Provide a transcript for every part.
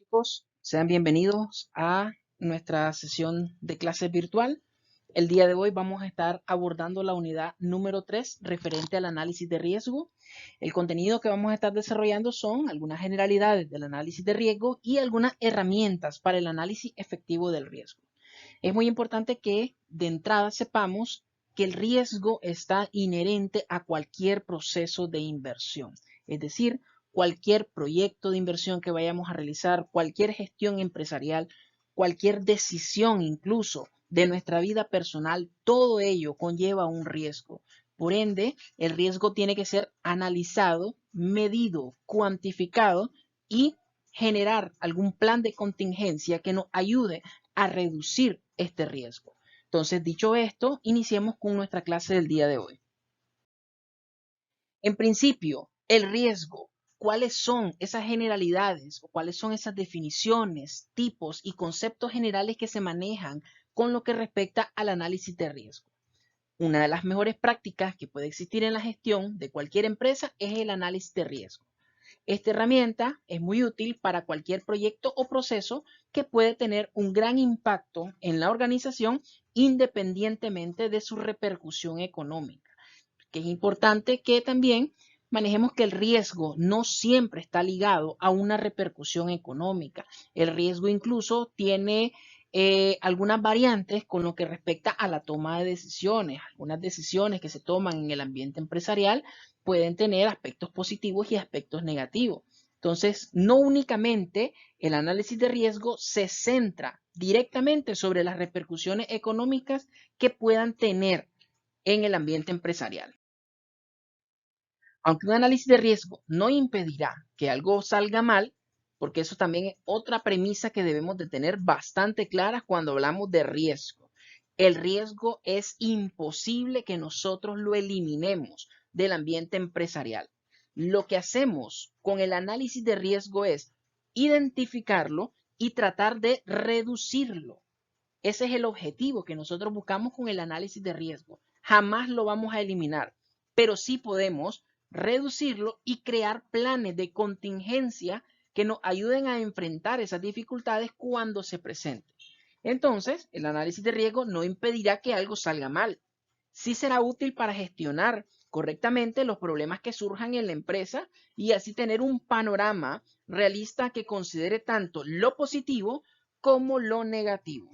Chicos, sean bienvenidos a nuestra sesión de clase virtual. El día de hoy vamos a estar abordando la unidad número 3 referente al análisis de riesgo. El contenido que vamos a estar desarrollando son algunas generalidades del análisis de riesgo y algunas herramientas para el análisis efectivo del riesgo. Es muy importante que de entrada sepamos que el riesgo está inherente a cualquier proceso de inversión, es decir, cualquier proyecto de inversión que vayamos a realizar, cualquier gestión empresarial, cualquier decisión incluso de nuestra vida personal, todo ello conlleva un riesgo. Por ende, el riesgo tiene que ser analizado, medido, cuantificado y generar algún plan de contingencia que nos ayude a reducir este riesgo. Entonces, dicho esto, iniciemos con nuestra clase del día de hoy. En principio, el riesgo. ¿Cuáles son esas generalidades o cuáles son esas definiciones, tipos y conceptos generales que se manejan con lo que respecta al análisis de riesgo? Una de las mejores prácticas que puede existir en la gestión de cualquier empresa es el análisis de riesgo. Esta herramienta es muy útil para cualquier proyecto o proceso que puede tener un gran impacto en la organización independientemente de su repercusión económica. Que es importante que también manejemos que el riesgo no siempre está ligado a una repercusión económica. El riesgo incluso tiene algunas variantes con lo que respecta a la toma de decisiones. Algunas decisiones que se toman en el ambiente empresarial pueden tener aspectos positivos y aspectos negativos. Entonces, no únicamente el análisis de riesgo se centra directamente sobre las repercusiones económicas que puedan tener en el ambiente empresarial. Aunque un análisis de riesgo no impedirá que algo salga mal, porque eso también es otra premisa que debemos de tener bastante clara cuando hablamos de riesgo. El riesgo es imposible que nosotros lo eliminemos del ambiente empresarial. Lo que hacemos con el análisis de riesgo es identificarlo y tratar de reducirlo. Ese es el objetivo que nosotros buscamos con el análisis de riesgo. Jamás lo vamos a eliminar, pero sí podemos reducirlo y crear planes de contingencia que nos ayuden a enfrentar esas dificultades cuando se presenten. Entonces, el análisis de riesgo no impedirá que algo salga mal. Sí será útil para gestionar correctamente los problemas que surjan en la empresa y así tener un panorama realista que considere tanto lo positivo como lo negativo.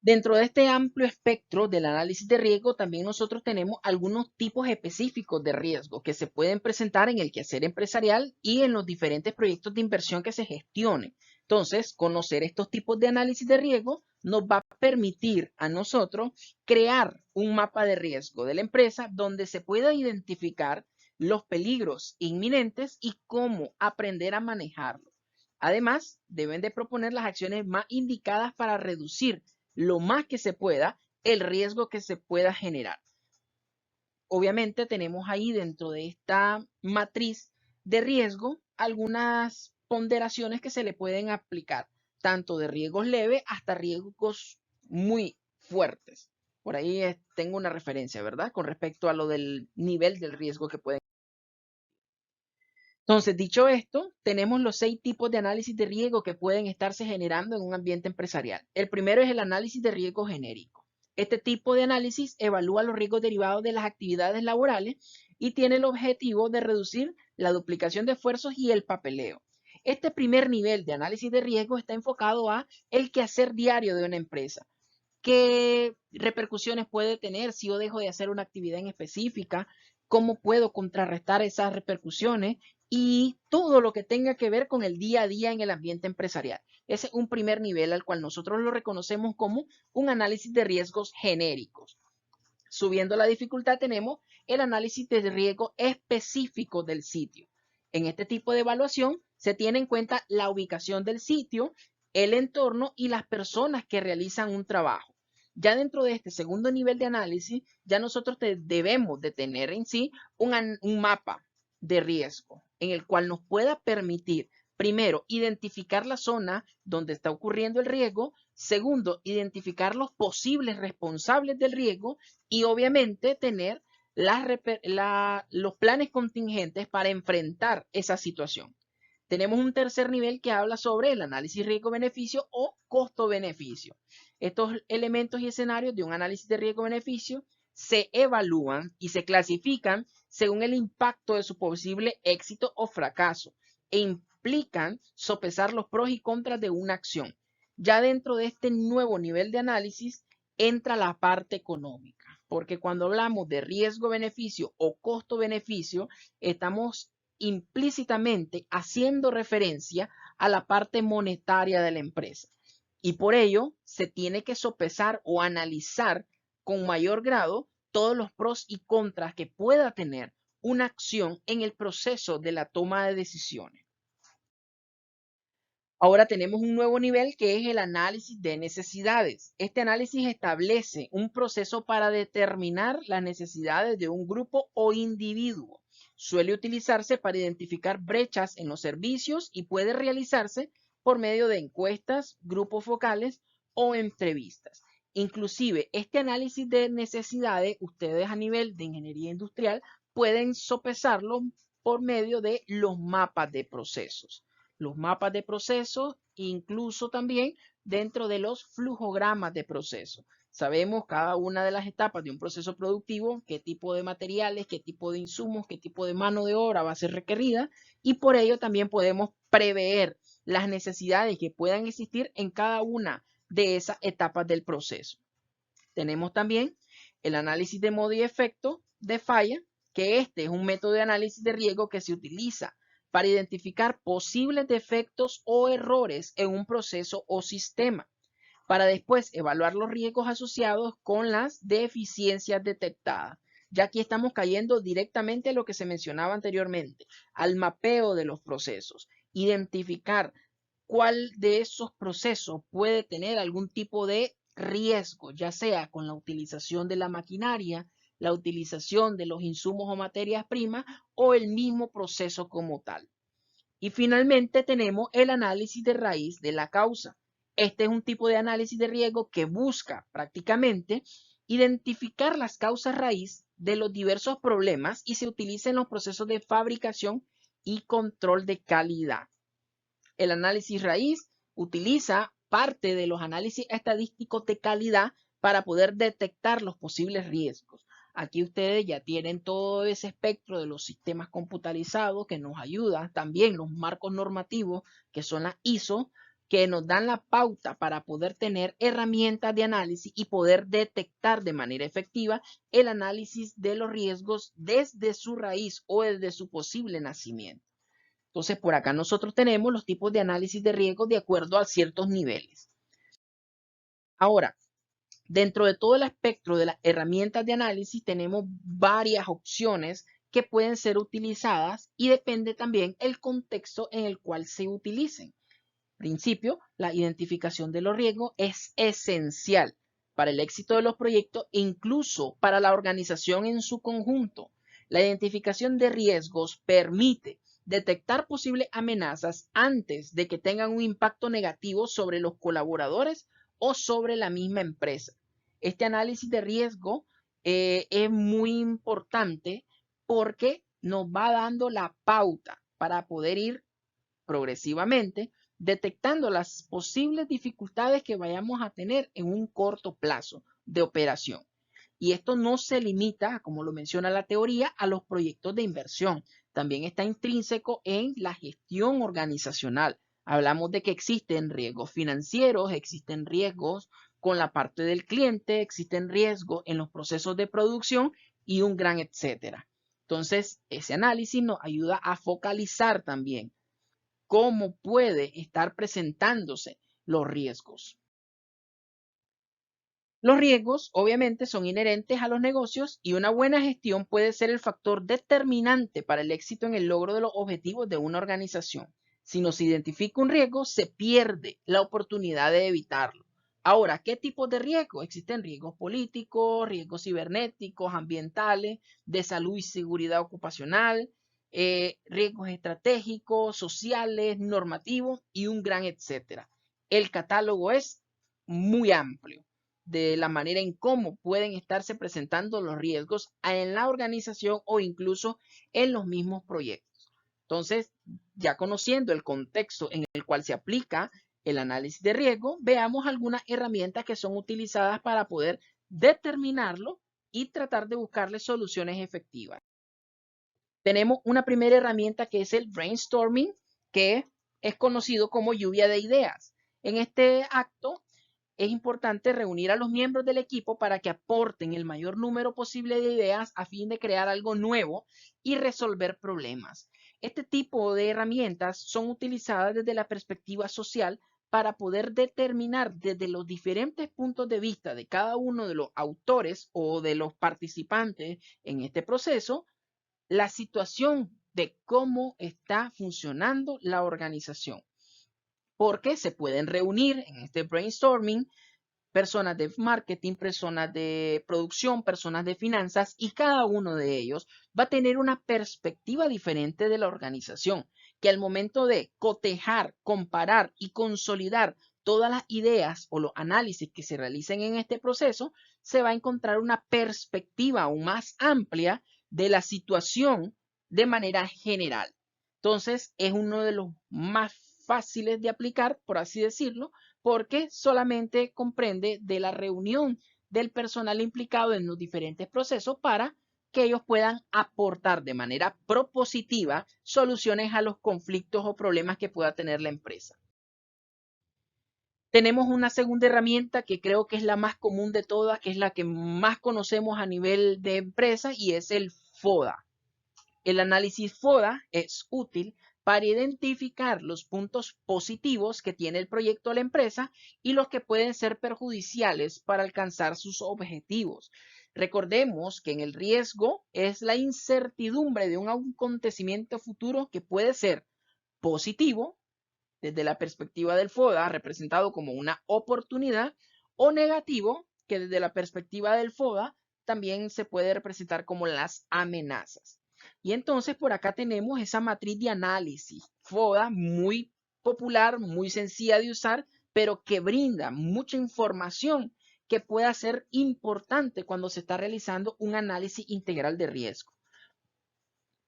Dentro de este amplio espectro del análisis de riesgo, también nosotros tenemos algunos tipos específicos de riesgo que se pueden presentar en el quehacer empresarial y en los diferentes proyectos de inversión que se gestionen. Entonces, conocer estos tipos de análisis de riesgo nos va a permitir a nosotros crear un mapa de riesgo de la empresa donde se pueda identificar los peligros inminentes y cómo aprender a manejarlos. Además, deben de proponer las acciones más indicadas para reducir lo más que se pueda el riesgo que se pueda generar. Obviamente tenemos ahí dentro de esta matriz de riesgo algunas ponderaciones que se le pueden aplicar, tanto de riesgos leves hasta riesgos muy fuertes. Por ahí tengo una referencia, ¿verdad? Con respecto a lo del nivel del riesgo que pueden. Entonces, dicho esto, tenemos los 6 tipos de análisis de riesgo que pueden estarse generando en un ambiente empresarial. El primero es el análisis de riesgo genérico. Este tipo de análisis evalúa los riesgos derivados de las actividades laborales y tiene el objetivo de reducir la duplicación de esfuerzos y el papeleo. Este primer nivel de análisis de riesgo está enfocado a el quehacer diario de una empresa. ¿Qué repercusiones puede tener si yo dejo de hacer una actividad en específica? ¿Cómo puedo contrarrestar esas repercusiones? Y todo lo que tenga que ver con el día a día en el ambiente empresarial. Ese es un primer nivel al cual nosotros lo reconocemos como un análisis de riesgos genéricos. Subiendo la dificultad tenemos el análisis de riesgo específico del sitio. En este tipo de evaluación se tiene en cuenta la ubicación del sitio, el entorno y las personas que realizan un trabajo. Ya dentro de este segundo nivel de análisis, ya nosotros debemos de tener en sí un mapa de riesgo en el cual nos pueda permitir, primero, identificar la zona donde está ocurriendo el riesgo, segundo, identificar los posibles responsables del riesgo y obviamente tener los planes contingentes para enfrentar esa situación. Tenemos un tercer nivel que habla sobre el análisis riesgo-beneficio o costo-beneficio. Estos elementos y escenarios de un análisis de riesgo-beneficio se evalúan y se clasifican según el impacto de su posible éxito o fracaso e implican sopesar los pros y contras de una acción. Ya dentro de este nuevo nivel de análisis entra la parte económica, porque cuando hablamos de riesgo-beneficio o costo-beneficio, estamos implícitamente haciendo referencia a la parte monetaria de la empresa. Y por ello se tiene que sopesar o analizar con mayor grado todos los pros y contras que pueda tener una acción en el proceso de la toma de decisiones. Ahora tenemos un nuevo nivel que es el análisis de necesidades. Este análisis establece un proceso para determinar las necesidades de un grupo o individuo. Suele utilizarse para identificar brechas en los servicios y puede realizarse por medio de encuestas, grupos focales o entrevistas. Inclusive, este análisis de necesidades, ustedes a nivel de ingeniería industrial pueden sopesarlo por medio de los mapas de procesos. Los mapas de procesos, incluso también dentro de los flujogramas de proceso. Sabemos cada una de las etapas de un proceso productivo, qué tipo de materiales, qué tipo de insumos, qué tipo de mano de obra va a ser requerida y por ello también podemos prever las necesidades que puedan existir en cada una de esas etapas del proceso. Tenemos también el análisis de modo y efecto de falla, que este es un método de análisis de riesgo que se utiliza para identificar posibles defectos o errores en un proceso o sistema, para después evaluar los riesgos asociados con las deficiencias detectadas. Ya aquí estamos cayendo directamente a lo que se mencionaba anteriormente, al mapeo de los procesos, identificar cuál de esos procesos puede tener algún tipo de riesgo, ya sea con la utilización de la maquinaria, la utilización de los insumos o materias primas o el mismo proceso como tal. Y finalmente tenemos el análisis de raíz de la causa. Este es un tipo de análisis de riesgo que busca prácticamente identificar las causas raíz de los diversos problemas y se utiliza en los procesos de fabricación y control de calidad. El análisis raíz utiliza parte de los análisis estadísticos de calidad para poder detectar los posibles riesgos. Aquí ustedes ya tienen todo ese espectro de los sistemas computarizados que nos ayudan, también los marcos normativos que son las ISO, que nos dan la pauta para poder tener herramientas de análisis y poder detectar de manera efectiva el análisis de los riesgos desde su raíz o desde su posible nacimiento. Entonces, por acá nosotros tenemos los tipos de análisis de riesgo de acuerdo a ciertos niveles. Ahora, dentro de todo el espectro de las herramientas de análisis, tenemos varias opciones que pueden ser utilizadas y depende también el contexto en el cual se utilicen. En principio, la identificación de los riesgos es esencial para el éxito de los proyectos e incluso para la organización en su conjunto. La identificación de riesgos permite detectar posibles amenazas antes de que tengan un impacto negativo sobre los colaboradores o sobre la misma empresa. Este análisis de riesgo es muy importante porque nos va dando la pauta para poder ir progresivamente detectando las posibles dificultades que vayamos a tener en un corto plazo de operación. Y esto no se limita, como lo menciona la teoría, a los proyectos de inversión. También está intrínseco en la gestión organizacional. Hablamos de que existen riesgos financieros, existen riesgos con la parte del cliente, existen riesgos en los procesos de producción y un gran etcétera. Entonces, ese análisis nos ayuda a focalizar también cómo puede estar presentándose los riesgos. Los riesgos, obviamente, son inherentes a los negocios y una buena gestión puede ser el factor determinante para el éxito en el logro de los objetivos de una organización. Si no se identifica un riesgo, se pierde la oportunidad de evitarlo. Ahora, ¿qué tipos de riesgos? Existen riesgos políticos, riesgos cibernéticos, ambientales, de salud y seguridad ocupacional, riesgos estratégicos, sociales, normativos y un gran etcétera. El catálogo es muy amplio de la manera en cómo pueden estarse presentando los riesgos en la organización o incluso en los mismos proyectos. Entonces, ya conociendo el contexto en el cual se aplica el análisis de riesgo, veamos algunas herramientas que son utilizadas para poder determinarlo y tratar de buscarle soluciones efectivas. Tenemos una primera herramienta que es el brainstorming, que es conocido como lluvia de ideas. En este acto es importante reunir a los miembros del equipo para que aporten el mayor número posible de ideas a fin de crear algo nuevo y resolver problemas. Este tipo de herramientas son utilizadas desde la perspectiva social para poder determinar desde los diferentes puntos de vista de cada uno de los autores o de los participantes en este proceso la situación de cómo está funcionando la organización. Porque se pueden reunir en este brainstorming personas de marketing, personas de producción, personas de finanzas y cada uno de ellos va a tener una perspectiva diferente de la organización, que al momento de cotejar, comparar y consolidar todas las ideas o los análisis que se realicen en este proceso, se va a encontrar una perspectiva aún más amplia de la situación de manera general. Entonces, es uno de los más fáciles de aplicar, por así decirlo, porque solamente comprende de la reunión del personal implicado en los diferentes procesos para que ellos puedan aportar de manera propositiva soluciones a los conflictos o problemas que pueda tener la empresa. Tenemos una segunda herramienta que creo que es la más común de todas, que es la que más conocemos a nivel de empresa y es el FODA. El análisis FODA es útil para identificar los puntos positivos que tiene el proyecto de la empresa y los que pueden ser perjudiciales para alcanzar sus objetivos. Recordemos que en el riesgo es la incertidumbre de un acontecimiento futuro que puede ser positivo desde la perspectiva del FODA, representado como una oportunidad, o negativo, que desde la perspectiva del FODA también se puede representar como las amenazas. Y entonces por acá tenemos esa matriz de análisis FODA muy popular, muy sencilla de usar, pero que brinda mucha información que pueda ser importante cuando se está realizando un análisis integral de riesgo.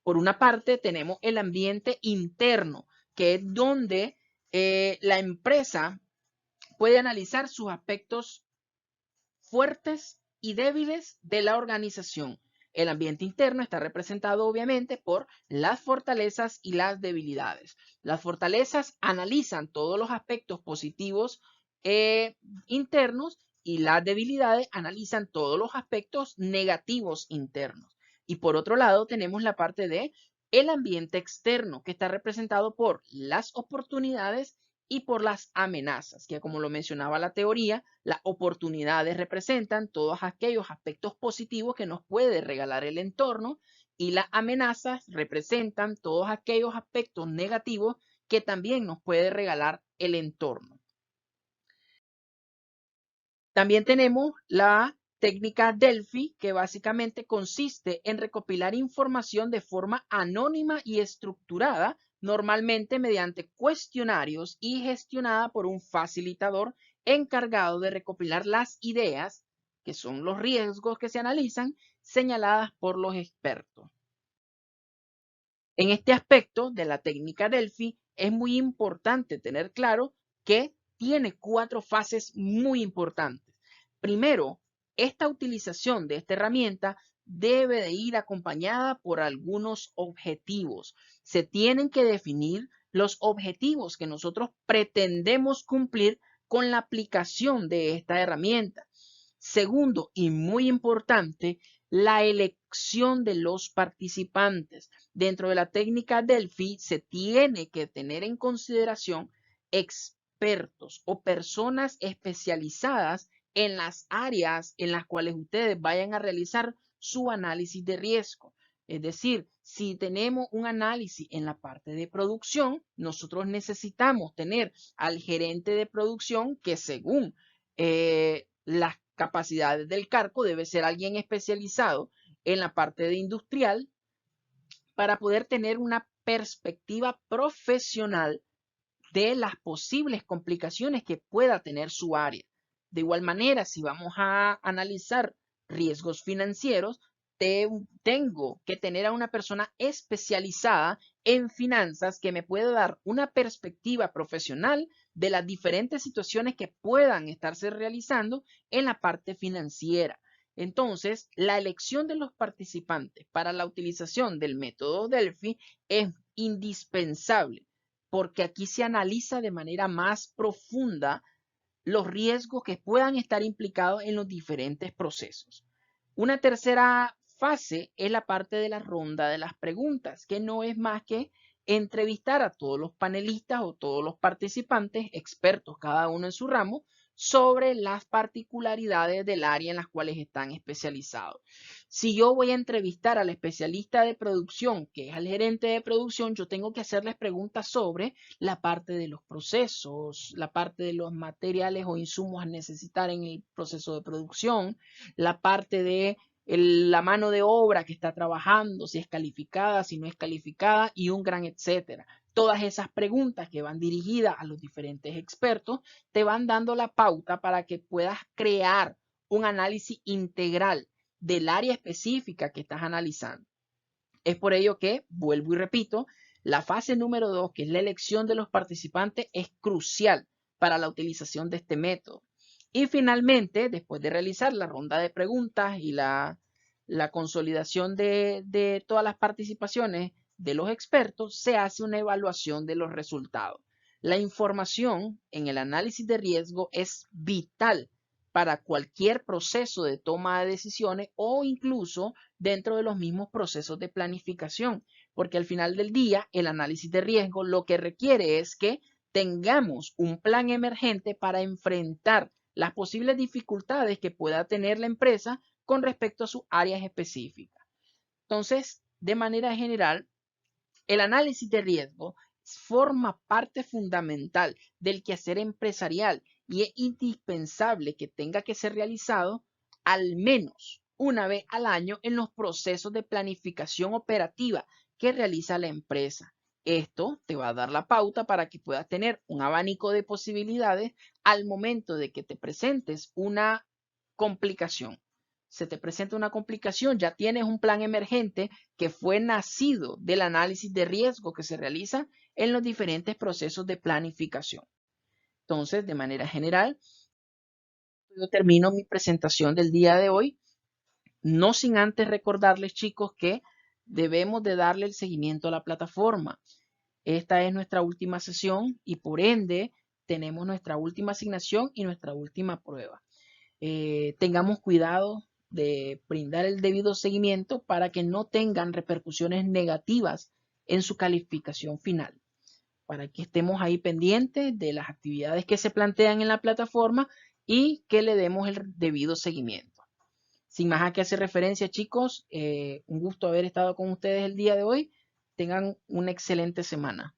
Por una parte tenemos el ambiente interno, que es donde la empresa puede analizar sus aspectos fuertes y débiles de la organización. El ambiente interno está representado obviamente por las fortalezas y las debilidades. Las fortalezas analizan todos los aspectos positivos internos y las debilidades analizan todos los aspectos negativos internos. Y por otro lado tenemos la parte de el ambiente externo que está representado por las oportunidades y por las amenazas, que como lo mencionaba la teoría, las oportunidades representan todos aquellos aspectos positivos que nos puede regalar el entorno y las amenazas representan todos aquellos aspectos negativos que también nos puede regalar el entorno. También tenemos la técnica Delphi, que básicamente consiste en recopilar información de forma anónima y estructurada, normalmente mediante cuestionarios y gestionada por un facilitador encargado de recopilar las ideas, que son los riesgos que se analizan, señaladas por los expertos. En este aspecto de la técnica Delphi es muy importante tener claro que tiene 4 fases muy importantes. Primero, esta utilización de esta herramienta debe de ir acompañada por algunos objetivos. Se tienen que definir los objetivos que nosotros pretendemos cumplir con la aplicación de esta herramienta. Segundo, y muy importante, la elección de los participantes. Dentro de la técnica Delphi se tiene que tener en consideración expertos o personas especializadas en las áreas en las cuales ustedes vayan a realizar su análisis de riesgo. Es decir, si tenemos un análisis en la parte de producción, nosotros necesitamos tener al gerente de producción que según las capacidades del cargo debe ser alguien especializado en la parte de industrial para poder tener una perspectiva profesional de las posibles complicaciones que pueda tener su área. De igual manera, si vamos a analizar riesgos financieros, tengo que tener a una persona especializada en finanzas que me puede dar una perspectiva profesional de las diferentes situaciones que puedan estarse realizando en la parte financiera. Entonces, la elección de los participantes para la utilización del método Delphi es indispensable porque aquí se analiza de manera más profunda los riesgos que puedan estar implicados en los diferentes procesos. Una tercera fase es la parte de la ronda de las preguntas, que no es más que entrevistar a todos los panelistas o todos los participantes, expertos cada uno en su ramo, sobre las particularidades del área en las cuales están especializados. Si yo voy a entrevistar al especialista de producción, que es al gerente de producción, yo tengo que hacerles preguntas sobre la parte de los procesos, la parte de los materiales o insumos a necesitar en el proceso de producción, la parte de la mano de obra que está trabajando, si es calificada, si no es calificada y un gran etcétera. Todas esas preguntas que van dirigidas a los diferentes expertos te van dando la pauta para que puedas crear un análisis integral del área específica que estás analizando. Es por ello que, vuelvo y repito, la fase número 2, que es la elección de los participantes, es crucial para la utilización de este método. Y finalmente, después de realizar la ronda de preguntas y la consolidación de todas las participaciones de los expertos, se hace una evaluación de los resultados. La información en el análisis de riesgo es vital para cualquier proceso de toma de decisiones o incluso dentro de los mismos procesos de planificación, porque al final del día el análisis de riesgo lo que requiere es que tengamos un plan emergente para enfrentar las posibles dificultades que pueda tener la empresa con respecto a sus áreas específicas. Entonces, de manera general, el análisis de riesgo forma parte fundamental del quehacer empresarial y es indispensable que tenga que ser realizado al menos una vez al año en los procesos de planificación operativa que realiza la empresa. Esto te va a dar la pauta para que puedas tener un abanico de posibilidades al momento de que te presentes una complicación. Se te presenta una complicación, ya tienes un plan emergente que fue nacido del análisis de riesgo que se realiza en los diferentes procesos de planificación. Entonces, de manera general, yo termino mi presentación del día de hoy, no sin antes recordarles, chicos, que debemos de darle el seguimiento a la plataforma. Esta es nuestra última sesión y por ende tenemos nuestra última asignación y nuestra última prueba. Tengamos cuidado de brindar el debido seguimiento para que no tengan repercusiones negativas en su calificación final. Para que estemos ahí pendientes de las actividades que se plantean en la plataforma y que le demos el debido seguimiento. Sin más a qué hacer referencia, chicos, un gusto haber estado con ustedes el día de hoy. Tengan una excelente semana.